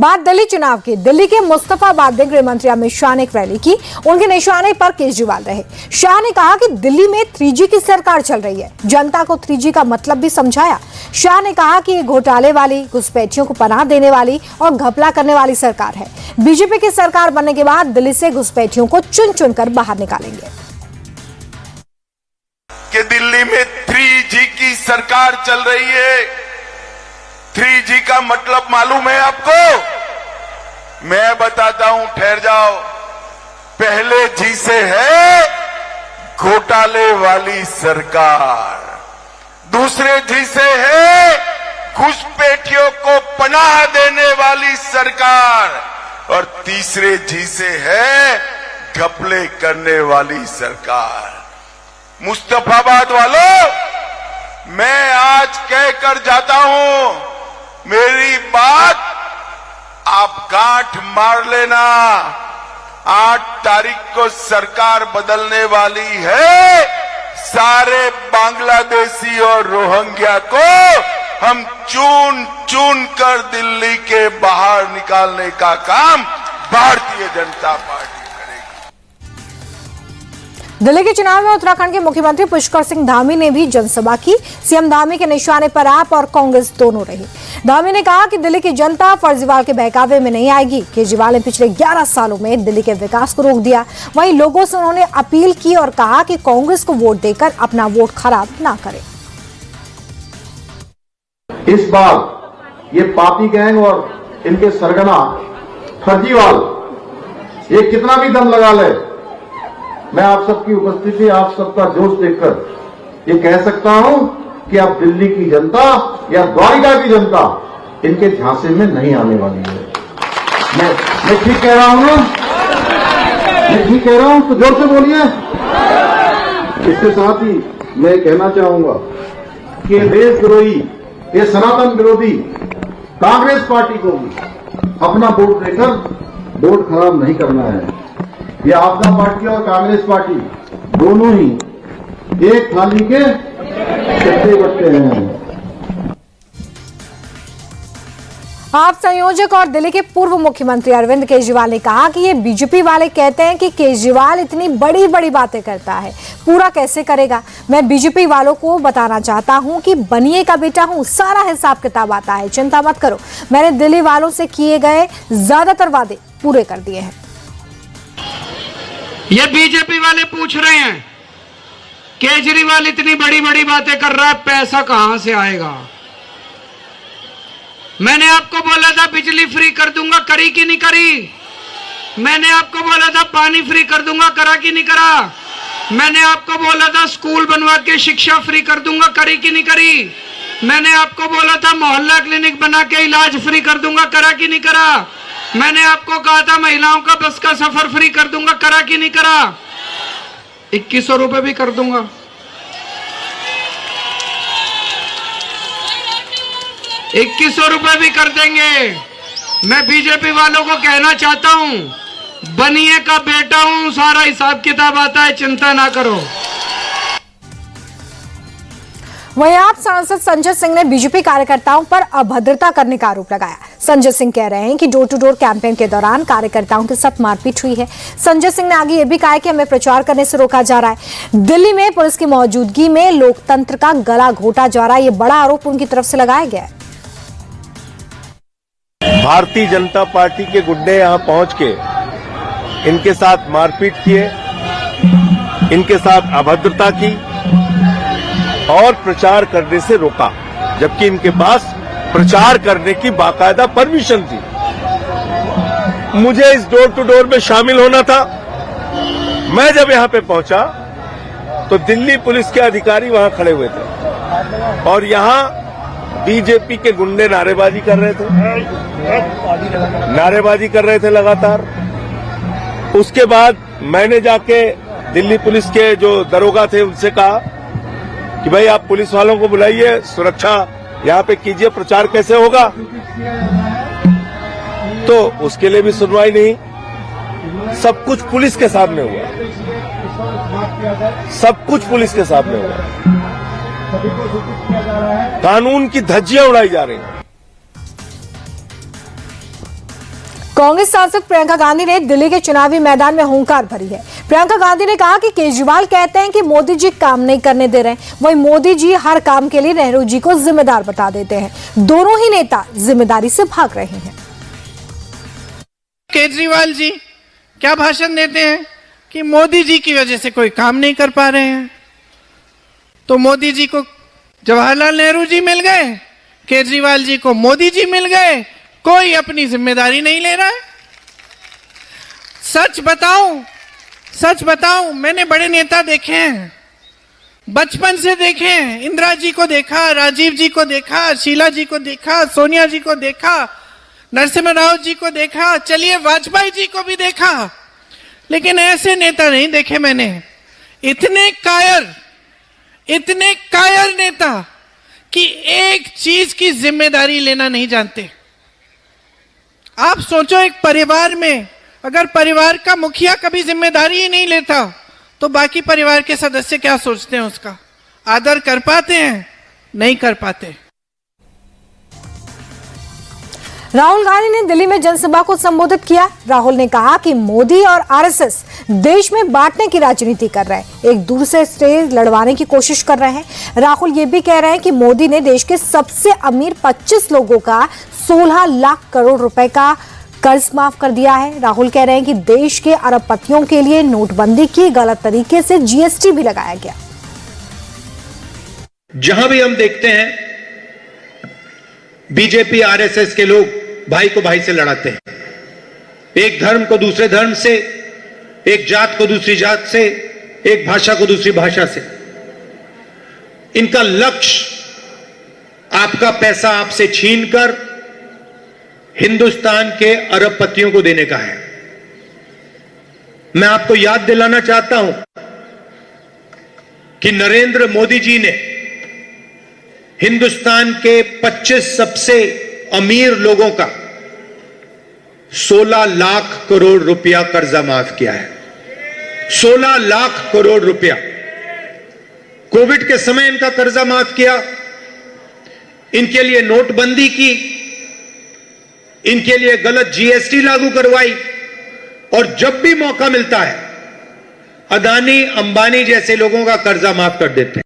बात दिल्ली चुनाव की। दिल्ली के मुस्तफाबाद में गृह मंत्री अमित शाह ने एक रैली की। उनके निशाने पर केजरीवाल रहे। शाह ने कहा कि दिल्ली में 3G की सरकार चल रही है। जनता को 3G का मतलब भी समझाया। शाह ने कहा कि ये घोटाले वाली, घुसपैठियों को पनाह देने वाली और घपला करने वाली सरकार है। बीजेपी की सरकार बनने के बाद दिल्ली से घुसपैठियों को चुन चुन कर बाहर निकालेंगे। कि दिल्ली में 3G की सरकार चल रही है। 3G का मतलब मालूम है आपको? मैं बताता हूं, ठहर जाओ। पहले G से है घोटाले वाली सरकार, दूसरे G से है घुसपैठियों को पनाह देने वाली सरकार और तीसरे G से है घपले करने वाली सरकार। मुस्तफाबाद वालों, मैं आज कहकर जाता हूं, मेरी बात आप गांठ मार लेना। 8 तारीख को सरकार बदलने वाली है। सारे बांग्लादेशी और रोहिंग्या को हम चुन चुन कर दिल्ली के बाहर निकालने का काम भारतीय जनता पार्टी करेगी। दिल्ली के चुनाव में उत्तराखंड के मुख्यमंत्री पुष्कर सिंह धामी ने भी जनसभा की। सीएम धामी के निशाने पर आप और कांग्रेस दोनों रही। धामी ने कहा कि दिल्ली की जनता फर्जीवाल के बहकावे में नहीं आएगी। केजरीवाल ने पिछले 11 सालों में दिल्ली के विकास को रोक दिया। वहीं लोगों से उन्होंने अपील की और कहा कि कांग्रेस को वोट देकर अपना वोट खराब ना करें। इस बार ये पापी गैंग और इनके सरगना फर्जीवाल ये कितना भी दम लगा ले, मैं आप सबकी उपस्थिति, आप सबका जोश देखकर ये कह सकता हूं कि अब दिल्ली की जनता या द्वारिका की जनता इनके झांसे में नहीं आने वाली है। मैं ठीक कह रहा हूं ना? मैं ठीक कह रहा हूं तो जोर से बोलिए। इसके साथ ही मैं कहना चाहूंगा कि देशद्रोही, ये सनातन विरोधी कांग्रेस पार्टी को भी अपना वोट देकर वोट खराब नहीं करना है। ये आपका पार्टी और कांग्रेस पार्टी दोनों ही एक थाली के चट्टे बट्टे हैं। आप संयोजक और दिल्ली के पूर्व मुख्यमंत्री अरविंद केजरीवाल ने कहा कि ये बीजेपी वाले कहते हैं कि केजरीवाल इतनी बड़ी बड़ी बातें करता है, पूरा कैसे करेगा। मैं बीजेपी वालों को बताना चाहता हूं कि बनिए का बेटा हूं, सारा हिसाब किताब आता है, चिंता मत करो। मैंने दिल्ली वालों से किए गए ज्यादातर वादे पूरे कर दिए हैं। ये बीजेपी वाले पूछ रहे हैं केजरीवाल इतनी बड़ी बड़ी बातें कर रहा है, पैसा कहां से आएगा। मैंने आपको बोला था बिजली फ्री कर दूंगा, करी कि नहीं करी। मैंने आपको बोला था पानी फ्री कर दूंगा, करा कि नहीं करा। मैंने आपको बोला था स्कूल बनवा के शिक्षा फ्री कर दूंगा, करी कि नहीं करी। मैंने आपको बोला था मोहल्ला क्लिनिक बना के इलाज फ्री कर दूंगा, करा कि नहीं करा। मैंने आपको कहा था महिलाओं का बस का सफर फ्री कर दूंगा, करा कि नहीं करा। 2100 रुपए भी कर दूंगा। ₹2100 भी कर देंगे। मैं बीजेपी वालों को कहना चाहता हूं, बनिए का बेटा हूं, सारा हिसाब किताब आता है, चिंता ना करो। वहीं आप सांसद संजय सिंह ने बीजेपी कार्यकर्ताओं पर अभद्रता करने का आरोप लगाया। संजय सिंह कह रहे हैं कि डोर टू डोर कैंपेन के दौरान कार्यकर्ताओं के साथ मारपीट हुई है। संजय सिंह ने आगे ये भी कहा कि हमें प्रचार करने से रोका जा रहा है। दिल्ली में पुलिस की मौजूदगी में लोकतंत्र का गला घोटा जा रहा है, ये बड़ा आरोप उनकी तरफ से लगाया गया है। भारतीय जनता पार्टी के गुंडे यहां पहुंच के इनके साथ मारपीट किए, इनके साथ अभद्रता की और प्रचार करने से रोका, जबकि इनके पास प्रचार करने की बाकायदा परमिशन थी। मुझे इस डोर टू डोर में शामिल होना था। मैं जब यहां पे पहुंचा तो दिल्ली पुलिस के अधिकारी वहां खड़े हुए थे और यहां बीजेपी के गुंडे नारेबाजी कर रहे थे लगातार। उसके बाद मैंने जाके दिल्ली पुलिस के जो दरोगा थे उनसे कहा कि भाई आप पुलिस वालों को बुलाइए, सुरक्षा यहां पे कीजिए, प्रचार कैसे होगा। तो उसके लिए भी सुनवाई नहीं। सब कुछ पुलिस के सामने हुआ, सब कुछ पुलिस के सामने हुआ। कानून की धज्जियां उड़ाई जा रही हैं। कांग्रेस सांसद प्रियंका गांधी ने दिल्ली के चुनावी मैदान में हुंकार भरी है। प्रियंका गांधी ने कहा कि केजरीवाल कहते हैं कि मोदी जी काम नहीं करने दे रहे, वहीं मोदी जी हर काम के लिए नेहरू जी को जिम्मेदार बता देते हैं। दोनों ही नेता जिम्मेदारी से भाग रहे हैं। केजरीवाल जी क्या भाषण देते हैं कि मोदी जी की वजह से कोई काम नहीं कर पा रहे हैं। तो मोदी जी को जवाहरलाल नेहरू जी मिल गए, केजरीवाल जी को मोदी जी मिल गए, कोई अपनी जिम्मेदारी नहीं ले रहा है। सच बताऊं मैंने बड़े नेता देखे हैं, बचपन से देखे हैं। इंदिरा जी को देखा, राजीव जी को देखा, शीला जी को देखा, सोनिया जी को देखा, नरसिम्हा राव जी को देखा, चलिए वाजपेयी जी को भी देखा, लेकिन ऐसे नेता नहीं देखे मैंने। इतने कायर नेता कि एक चीज की जिम्मेदारी लेना नहीं जानते। आप सोचो, एक परिवार में अगर परिवार का मुखिया कभी जिम्मेदारी ही नहीं लेता तो बाकी परिवार के सदस्य क्या सोचते हैं, उसका आदर कर पाते हैं? नहीं कर पाते। राहुल गांधी ने दिल्ली में जनसभा को संबोधित किया। राहुल ने कहा कि मोदी और आरएसएस देश में बांटने की राजनीति कर रहे हैं, एक दूसरे से लड़वाने की कोशिश कर रहे हैं। राहुल ये भी कह रहे हैं कि मोदी ने देश के सबसे अमीर 25 लोगों का 16 लाख करोड़ रुपए का कर्ज माफ कर दिया है। राहुल कह रहे हैं कि देश के अरबपतियों के लिए नोटबंदी की गलत तरीके से जीएसटी भी लगाया गया। जहां भी हम देखते हैं बीजेपी आरएसएस के लोग भाई को भाई से लड़ाते हैं, एक धर्म को दूसरे धर्म से, एक जात को दूसरी जात से, एक भाषा को दूसरी भाषा से। इनका लक्ष्य आपका पैसा आपसे छीनकर हिंदुस्तान के अरबपतियों को देने का है। मैं आपको याद दिलाना चाहता हूं कि नरेंद्र मोदी जी ने हिंदुस्तान के 25 सबसे अमीर लोगों का 16 लाख करोड़ रुपया कर्जा माफ किया है। 16 लाख करोड़ रुपया कोविड के समय इनका कर्जा माफ किया, इनके लिए नोटबंदी की, इनके लिए गलत जीएसटी लागू करवाई, और जब भी मौका मिलता है अदानी अंबानी जैसे लोगों का कर्जा माफ कर देते हैं।